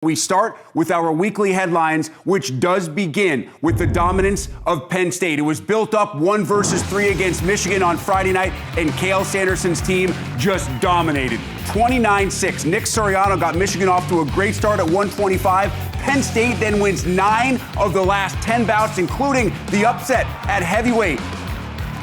We start with our weekly headlines, which does begin with the dominance of Penn State. It was built up 1 versus 3 against Michigan on Friday night, and Cael Sanderson's team just dominated. 29-6. Nick Suriano got Michigan off to a great start at 125. Penn State then wins 9 of the last 10 bouts, including the upset at heavyweight.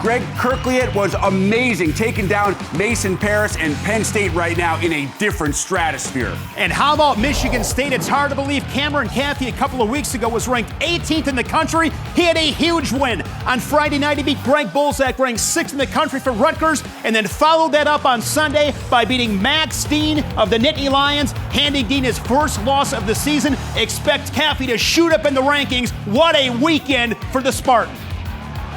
Greg Kirkliet was amazing, taking down Mason Paris, and Penn State right now in a different stratosphere. And how about Michigan State? It's hard to believe Cameron Cathey a couple of weeks ago was ranked 18th in the country. He had a huge win. On Friday night, he beat Greg Bolzak, ranked 6th in the country for Rutgers, and then followed that up on Sunday by beating Max Dean of the Nittany Lions, handing Dean his first loss of the season. Expect Cathey to shoot up in the rankings. What a weekend for the Spartans.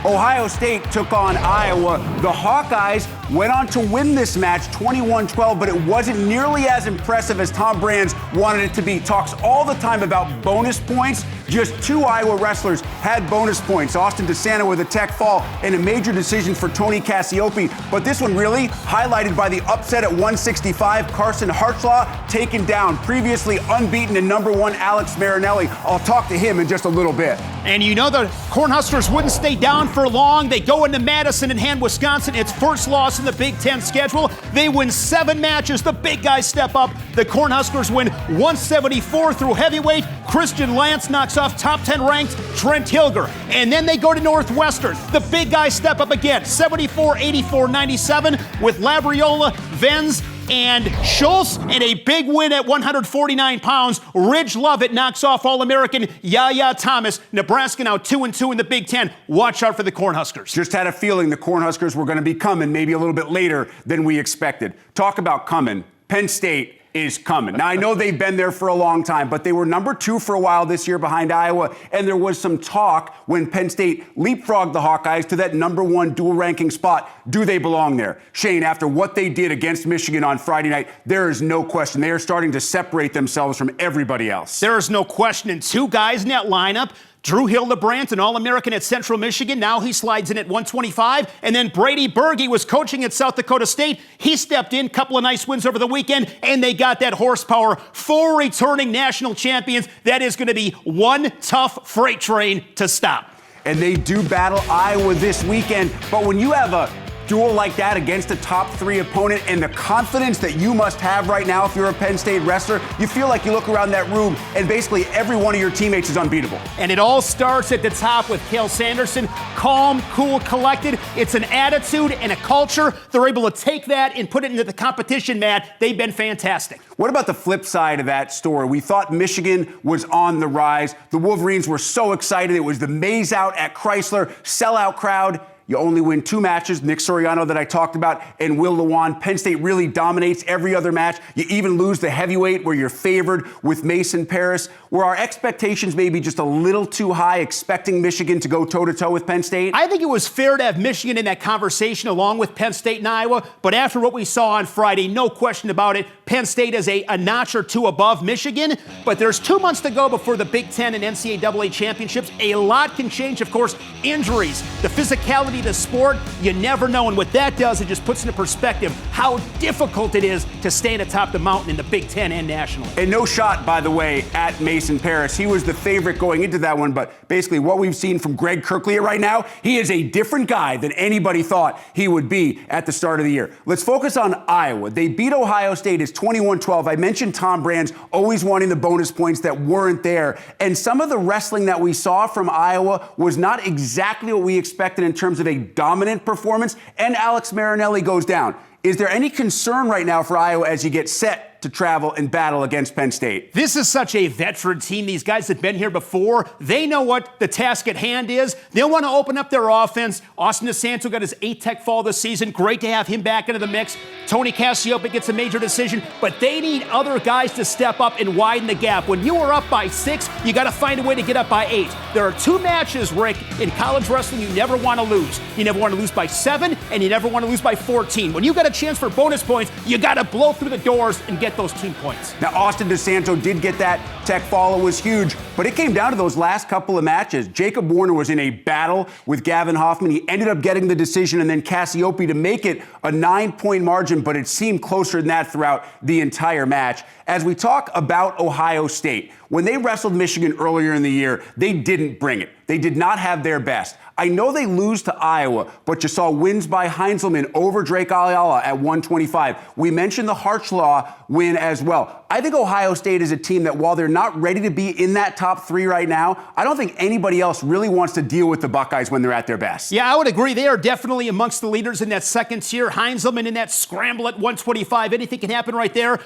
Ohio State took on Iowa. The Hawkeyes went on to win this match 21-12, but it wasn't nearly as impressive as Tom Brands wanted it to be. Talks all the time about bonus points. Just 2 Iowa wrestlers had bonus points. Austin DeSanto with a tech fall and a major decision for Tony Cassiope. But this one really highlighted by the upset at 165. Carson Kharchla taken down, previously unbeaten and #1 Alex Marinelli. I'll talk to him in just a little bit. And you know the Cornhuskers wouldn't stay down for long. They go into Madison and hand Wisconsin its first loss in the Big Ten schedule. They win 7 matches. The big guys step up. The Cornhuskers win 174 through heavyweight. Christian Lance knocks off top 10 ranked Trent Hilger. And then they go to Northwestern. The big guys step up again. 74, 84, 97 with Labriola, Venz, and Schultz, and a big win at 149 pounds. Ridge Lovett knocks off All-American Yaya Thomas. Nebraska now 2-2 in the Big Ten. Watch out for the Cornhuskers. Just had a feeling the Cornhuskers were going to be coming maybe a little bit later than we expected. Talk about coming. Penn State is coming. Now, I know they've been there for a long time, but they were #2 for a while this year behind Iowa, and there was some talk when Penn State leapfrogged the Hawkeyes to that #1 dual ranking spot. Do they belong there? Shane, after what they did against Michigan on Friday night, there is no question. They are starting to separate themselves from everybody else. There is no question. And 2 guys in that lineup. Drew Hildebrandt, an All-American at Central Michigan. Now he slides in at 125. And then Brady Berge was coaching at South Dakota State. He stepped in, couple of nice wins over the weekend, and they got that horsepower. 4 returning national champions. That is going to be one tough freight train to stop. And they do battle Iowa this weekend. But when you have a duel like that against a top 3 opponent and the confidence that you must have right now if you're a Penn State wrestler, you feel like you look around that room and basically every one of your teammates is unbeatable. And it all starts at the top with Cael Sanderson. Calm, cool, collected. It's an attitude and a culture. They're able to take that and put it into the competition mat. They've been fantastic. What about the flip side of that story? We thought Michigan was on the rise. The Wolverines were so excited. It was the maze out at Chrysler, sellout crowd. You only win 2 matches, Nick Suriano that I talked about, and Will Lewan. Penn State really dominates every other match. You even lose the heavyweight where you're favored with Mason Paris. Were our expectations maybe just a little too high, expecting Michigan to go toe-to-toe with Penn State? I think it was fair to have Michigan in that conversation along with Penn State and Iowa, but after what we saw on Friday, no question about it, Penn State is a notch or 2 above Michigan, but there's 2 months to go before the Big Ten and NCAA championships. A lot can change, of course, injuries, the physicality of the sport, you never know, and what that does, it just puts into perspective how difficult it is to stand atop the mountain in the Big Ten and nationally. And no shot, by the way, at Mason Paris. He was the favorite going into that one, but basically what we've seen from Greg Kirkliet right now, he is a different guy than anybody thought he would be at the start of the year. Let's focus on Iowa. They beat Ohio State. It's 21-12. I mentioned Tom Brands always wanting the bonus points that weren't there, and some of the wrestling that we saw from Iowa was not exactly what we expected in terms of a dominant performance, and Alex Marinelli goes down. Is there any concern right now for Iowa as you get set to travel and battle against Penn State? This is such a veteran team. These guys have been here before. They know what the task at hand is. They'll want to open up their offense. Austin DeSanto got his 8 tech fall this season. Great to have him back into the mix. Tony Cassiope gets a major decision, but they need other guys to step up and widen the gap. When you are up by 6, you got to find a way to get up by 8. There are 2 matches, Rick, in college wrestling you never want to lose. You never want to lose by 7, and you never want to lose by 14. When you got a chance for bonus points, you got to blow through the doors and get those team points. Now, Austin DeSanto did get that Tech follow was huge, but it came down to those last couple of matches. Jacob Warner was in a battle with Gavin Hoffman. He ended up getting the decision, and then Cassiope to make it a 9-point margin, but it seemed closer than that throughout the entire match. As we talk about Ohio State, when they wrestled Michigan earlier in the year, they didn't bring it. They did not have their best. I know they lose to Iowa, but you saw wins by Heinzelman over Drake Ayala at 125. We mentioned the Kharchla win as well. I think Ohio State is a team that, while they're not ready to be in that top three right now, I don't think anybody else really wants to deal with the Buckeyes when they're at their best. Yeah, I would agree. They are definitely amongst the leaders in that second tier. Heinzelman in that scramble at 125. Anything can happen right there.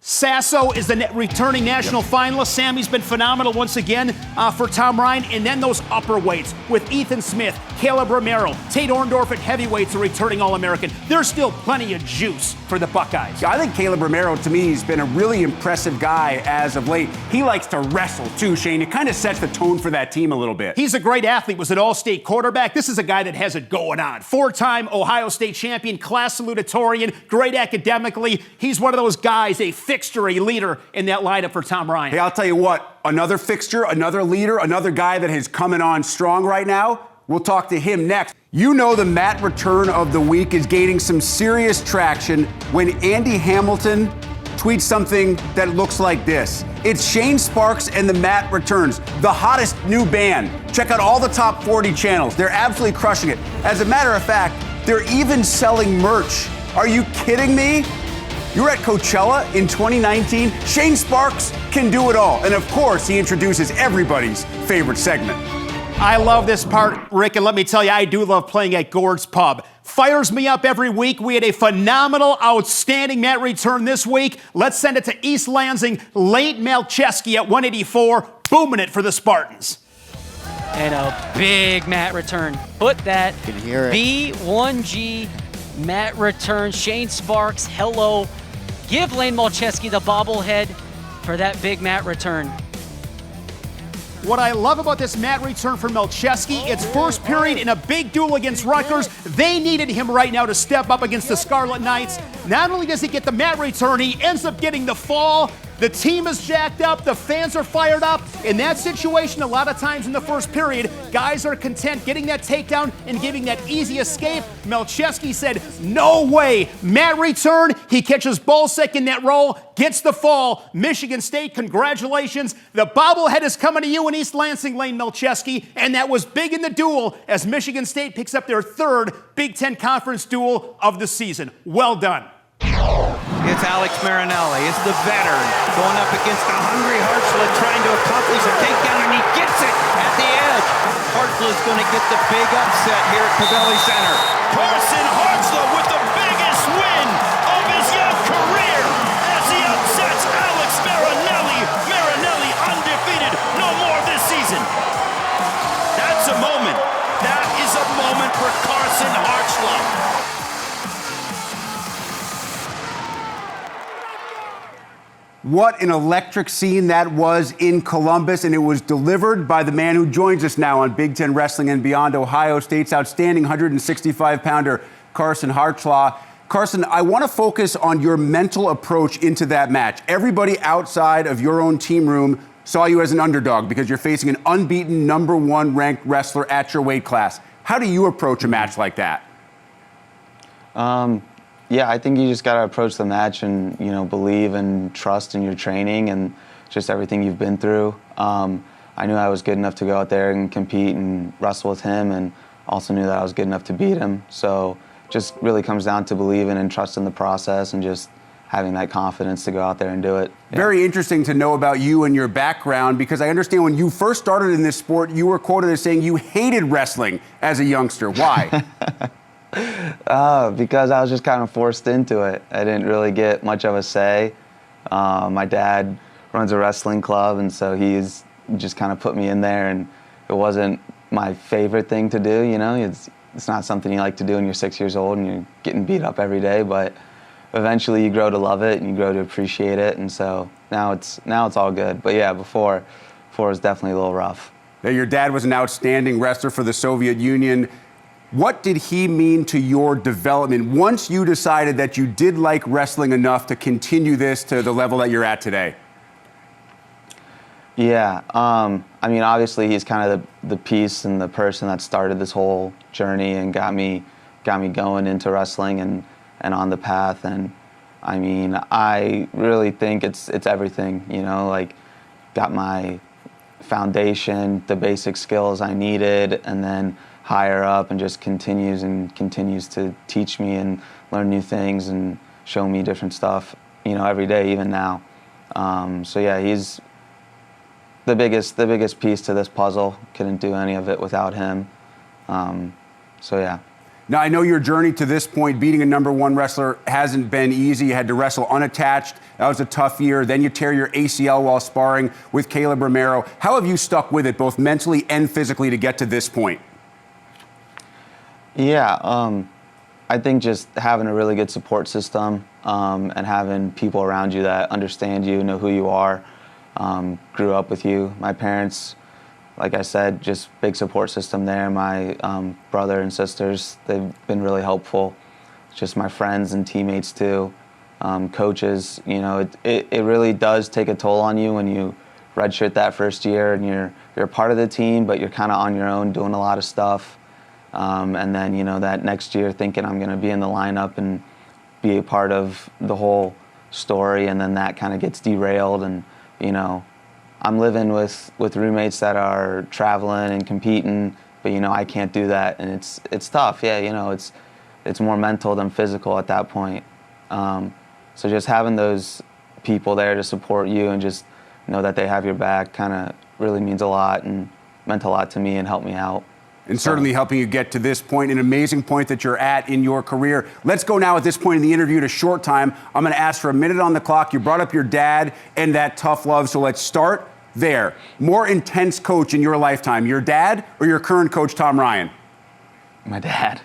Sasso is the returning national finalist. Sammy's been phenomenal once again for Tom Ryan. And then those upper weights with Ethan Smith, Caleb Romero, Tate Orndorff at heavyweights, a returning All-American. There's still plenty of juice for the Buckeyes. I think Caleb Romero, to me, he's been a really impressive guy as of late. He likes to wrestle, too, Shane. It kind of sets the tone for that team a little bit. He's a great athlete, was an all-state quarterback. This is a guy that has it going on. 4-time Ohio State champion, class salutatorian, great academically. He's one of those guys, a fixture, a leader in that lineup for Tom Ryan. Hey, I'll tell you what, another fixture, another leader, another guy that is coming on strong right now. We'll talk to him next. You know the Matt return of the week is gaining some serious traction when Andy Hamilton tweets something that looks like this. It's Shane Sparks and the Matt Returns, the hottest new band. Check out all the top 40 channels. They're absolutely crushing it. As a matter of fact, they're even selling merch. Are you kidding me? You're at Coachella in 2019. Shane Sparks can do it all. And of course, he introduces everybody's favorite segment. I love this part, Rick, and let me tell you, I do love playing at Gord's Pub. Fires me up every week. We had a phenomenal, outstanding Matt return this week. Let's send it to East Lansing. Layne Malczewski at 184, booming it for the Spartans. And a big Matt return. Put that Can hear it. B1G Matt return. Shane Sparks, hello. Give Layne Malczewski the bobblehead for that big Matt return. What I love about this Matt return for Malczewski, it's first period in a big duel against Rutgers. They needed him right now to step up against the Scarlet Knights. Not only does he get the Matt return, he ends up getting the fall. The team is jacked up. The fans are fired up. In that situation, a lot of times in the first period, guys are content getting that takedown and giving that easy escape. Malczewski said, no way. Matt return. He catches Bolsek in that roll, gets the fall. Michigan State, congratulations. The bobblehead is coming to you in East Lansing, Layne Malczewski, and that was big in the duel as Michigan State picks up their third Big Ten Conference duel of the season. Well done. It's Alex Marinelli. It's the veteran going up against a hungry Kharchla trying to accomplish a takedown, and he gets it at the edge. Kharchla is going to get the big upset here at Pavelli Center. Carson Kharchla with the biggest win of his young career as he upsets Alex Marinelli. Marinelli undefeated, no more this season. That's a moment. That is a moment for Carson Kharchla. What an electric scene that was in Columbus, and it was delivered by the man who joins us now on Big Ten Wrestling and Beyond, Ohio State's outstanding 165-pounder, Carson Kharchla. Carson, I want to focus on your mental approach into that match. Everybody outside of your own team room saw you as an underdog because you're facing an unbeaten #1 ranked wrestler at your weight class. How do you approach a match like that? Yeah, I think you just got to approach the match and, believe and trust in your training and just everything you've been through. I knew I was good enough to go out there and compete and wrestle with him, and also knew that I was good enough to beat him. So just really comes down to believing and trusting the process and just having that confidence to go out there and do it. Yeah. Very interesting to know about you and your background, because I understand when you first started in this sport, you were quoted as saying you hated wrestling as a youngster. Why? Because I was just kind of forced into it. I didn't really get much of a say. My dad runs a wrestling club, and so he's just kind of put me in there, and it wasn't my favorite thing to do, It's not something you like to do when you're 6 years old and you're getting beat up every day, but eventually you grow to love it and you grow to appreciate it, and so now it's all good. But yeah, before it was definitely a little rough. Now, your dad was an outstanding wrestler for the Soviet Union. What did he mean to your development once you decided that you did like wrestling enough to continue this to the level that you're at today? Yeah, I mean, obviously he's kind of the piece and the person that started this whole journey and got me going into wrestling and on the path. And I mean, I really think it's everything, you know, like got my foundation, the basic skills I needed, and then higher up and just continues to teach me and learn new things and show me different stuff, you know, every day, even now. So yeah, he's the biggest piece to this puzzle. Couldn't do any of it without him. So yeah. Now, I know your journey to this point, beating a #1 wrestler, hasn't been easy. You had to wrestle unattached. That was a tough year. Then you tear your ACL while sparring with Caleb Romero. How have you stuck with it, both mentally and physically, to get to this point? Yeah, I think just having a really good support system and having people around you that understand you, know who you are, grew up with you. My parents, like I said, just big support system there. My brother and sisters, they've been really helpful. Just my friends and teammates too. Coaches, you know, it really does take a toll on you when you redshirt that first year and you're a part of the team, but you're kind of on your own doing a lot of stuff. And then, you know, that next year thinking I'm going to be in the lineup and be a part of the whole story, and then that kind of gets derailed. And, you know, I'm living with roommates that are traveling and competing, but, you know, I can't do that. And it's tough. Yeah, you know, it's more mental than physical at that point. So just having those people there to support you and just know that they have your back kind of really means a lot and meant a lot to me and helped me out. And certainly helping you get to this point, an amazing point that you're at in your career. Let's go now at this point in the interview to short time. I'm going to ask for a minute on the clock. You brought up your dad and that tough love, so let's start there. More intense coach in your lifetime, your dad or your current coach, Tom Ryan? My dad.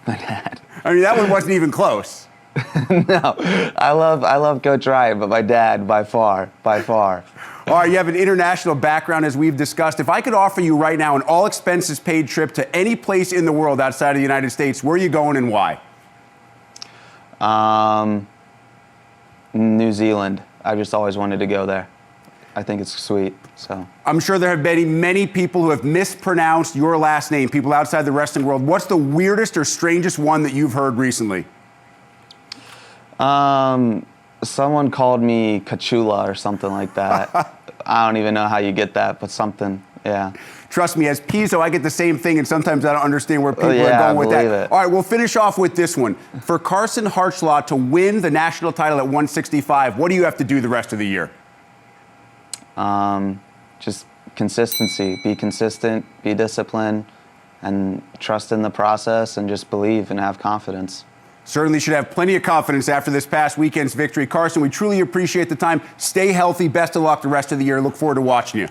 My dad. I mean, that one wasn't even close. No, I love Coach Ryan, but my dad, by far. All right, you have an international background, as we've discussed. If I could offer you right now an all-expenses-paid trip to any place in the world outside of the United States, where are you going and why? New Zealand. I just always wanted to go there. I think it's sweet. So I'm sure there have been many people who have mispronounced your last name, people outside the wrestling world. What's the weirdest or strangest one that you've heard recently? Someone called me Kachula or something like that. I don't even know how you get that, but something, yeah. Trust me, as Pizzo, I get the same thing, and sometimes I don't understand where people are going with that. It. All right, we'll finish off with this one. For Carson Kharchla to win the national title at 165, what do you have to do the rest of the year? Just consistency. Be consistent, be disciplined, and trust in the process, and just believe and have confidence. Certainly should have plenty of confidence after this past weekend's victory. Carson, we truly appreciate the time. Stay healthy. Best of luck the rest of the year. Look forward to watching you.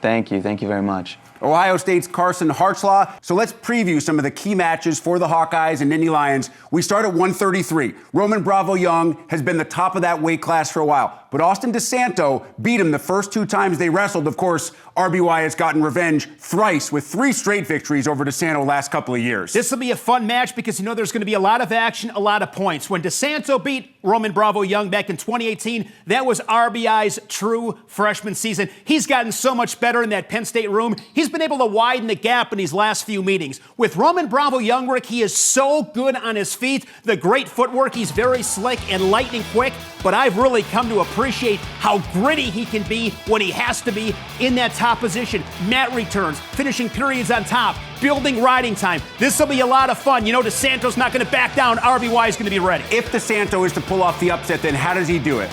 Thank you. Thank you very much. Ohio State's Carson Kharchla. So let's preview some of the key matches for the Hawkeyes and Nittany Lions. We start at 133. Roman Bravo Young has been the top of that weight class for a while, but Austin DeSanto beat him the first 2 times they wrestled. Of course, RBY has gotten revenge thrice with 3 straight victories over DeSanto last couple of years. This will be a fun match because you know there's going to be a lot of action, a lot of points. When DeSanto beat Roman Bravo Young back in 2018, that was RBI's true freshman season. He's gotten so much better in that Penn State room. He's been able to widen the gap in these last few meetings. With Roman Bravo Young, Rick, he is so good on his feet. The great footwork, he's very slick and lightning quick, but I've really come to appreciate how gritty he can be when he has to be in that top position. Mat returns, finishing periods on top, building riding time. This will be a lot of fun. You know DeSanto's not going to back down. RBY is going to be ready. If DeSanto is to pull off the upset, then how does he do it?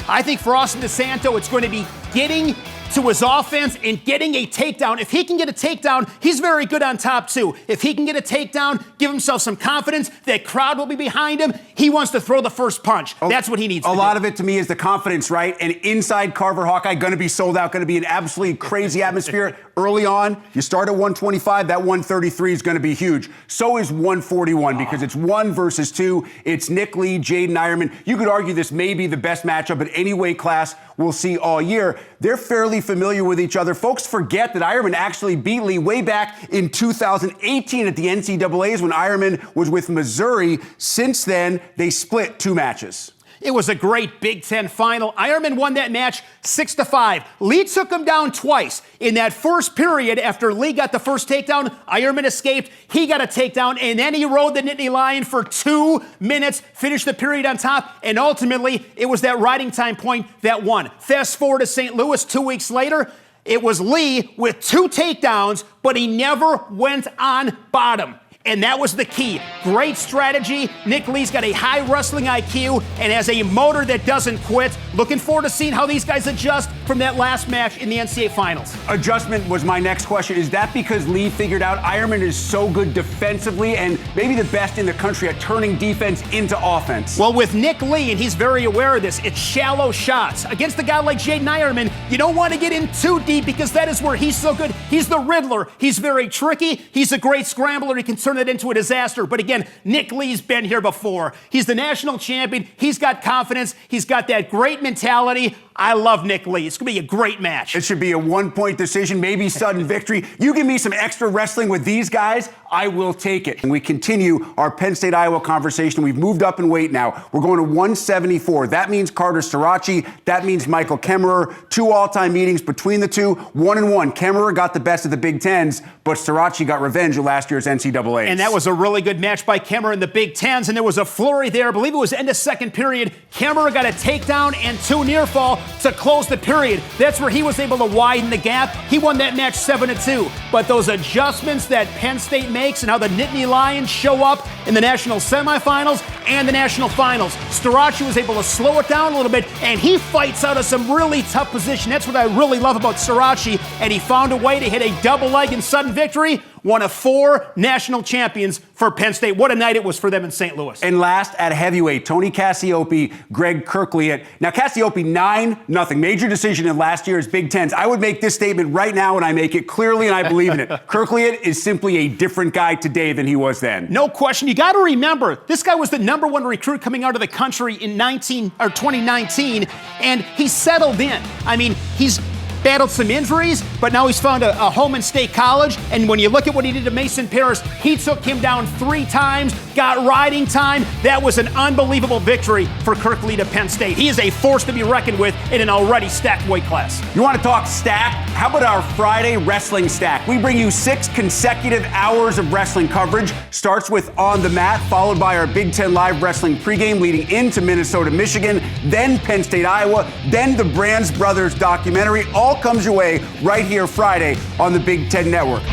I think for Austin DeSanto, it's going to be getting to his offense and getting a takedown. If he can get a takedown, he's very good on top too. If he can get a takedown, give himself some confidence, that crowd will be behind him. He wants to throw the first punch. That's what he needs to do. A lot of it to me is the confidence, right? And inside Carver Hawkeye, going to be sold out, going to be an absolutely crazy atmosphere. Early on, you start at 125, that 133 is going to be huge. So is 141 because it's 1 versus 2. It's Nick Lee, Jaden Ironman. You could argue this may be the best matchup at any weight class we'll see all year. They're fairly familiar with each other. Folks forget that Ironman actually beat Lee way back in 2018 at the NCAAs when Ironman was with Missouri. Since then, they split 2 matches. It was a great Big Ten final. Ironman won that match 6-5. Lee took him down twice. In that first period, after Lee got the first takedown, Ironman escaped. He got a takedown, and then he rode the Nittany Lion for 2 minutes, finished the period on top, and ultimately, it was that riding time point that won. Fast forward to St. Louis 2 weeks later. It was Lee with 2 takedowns, but he never went on bottom. And that was the key. Great strategy. Nick Lee's got a high wrestling IQ and has a motor that doesn't quit. Looking forward to seeing how these guys adjust from that last match in the NCAA finals. Adjustment was my next question. Is that because Lee figured out Ironman is so good defensively and maybe the best in the country at turning defense into offense? Well, with Nick Lee, and he's very aware of this, it's shallow shots. Against a guy like Jaden Ironman, you don't want to get in too deep because that is where he's so good. He's the Riddler. He's very tricky. He's a great scrambler. He can turn it into a disaster. But again, Nick Lee's been here before. He's the national champion. He's got confidence. He's got that great mentality. I love Nick Lee. It's going to be a great match. It should be a 1-point decision, maybe sudden victory. You give me some extra wrestling with these guys, I will take it. And we continue our Penn State-Iowa conversation. We've moved up in weight now. We're going to 174. That means Carter Starachi. That means Michael Kemmerer. 2 all-time meetings between the two. 1-1. Kemmerer got the best of the Big Tens, but Starachi got revenge of last year's NCAAs. And that was a really good match by Kemmerer in the Big Tens, and there was a flurry there. I believe it was end of second period. Kemmerer got a takedown and 2 near fall to close the period. That's where he was able to widen the gap. He won that match 7-2. But those adjustments that Penn State makes and how the Nittany Lions show up in the national semifinals and the national finals. Starachi was able to slow it down a little bit, and he fights out of some really tough position. That's what I really love about Starachi, and he found a way to hit a double leg in sudden victory. One of 4 national champions for Penn State. What a night it was for them in St. Louis. And last at heavyweight, Tony Cassioppi, Greg Kirkliat. Now, Cassioppi, 9-0. Major decision in last year's Big Tens. I would make this statement right now, and I make it clearly, and I believe in it. Kirkliat is simply a different guy today than he was then. No question. You got to remember, this guy was the #1 recruit coming out of the country in 2019, and he settled in. I mean, he's battled some injuries, but now he's found a home in State College. And when you look at what he did to Mason Paris, he took him down 3 times, got riding time. That was an unbelievable victory for Kirkliat at Penn State. He is a force to be reckoned with in an already stacked weight class. You want to talk stack? How about our Friday wrestling stack? We bring you 6 consecutive hours of wrestling coverage. Starts with On the Mat, followed by our Big Ten Live Wrestling pregame leading into Minnesota, Michigan, then Penn State, Iowa, then the Brands Brothers documentary. All comes your way right here Friday on the Big Ten Network.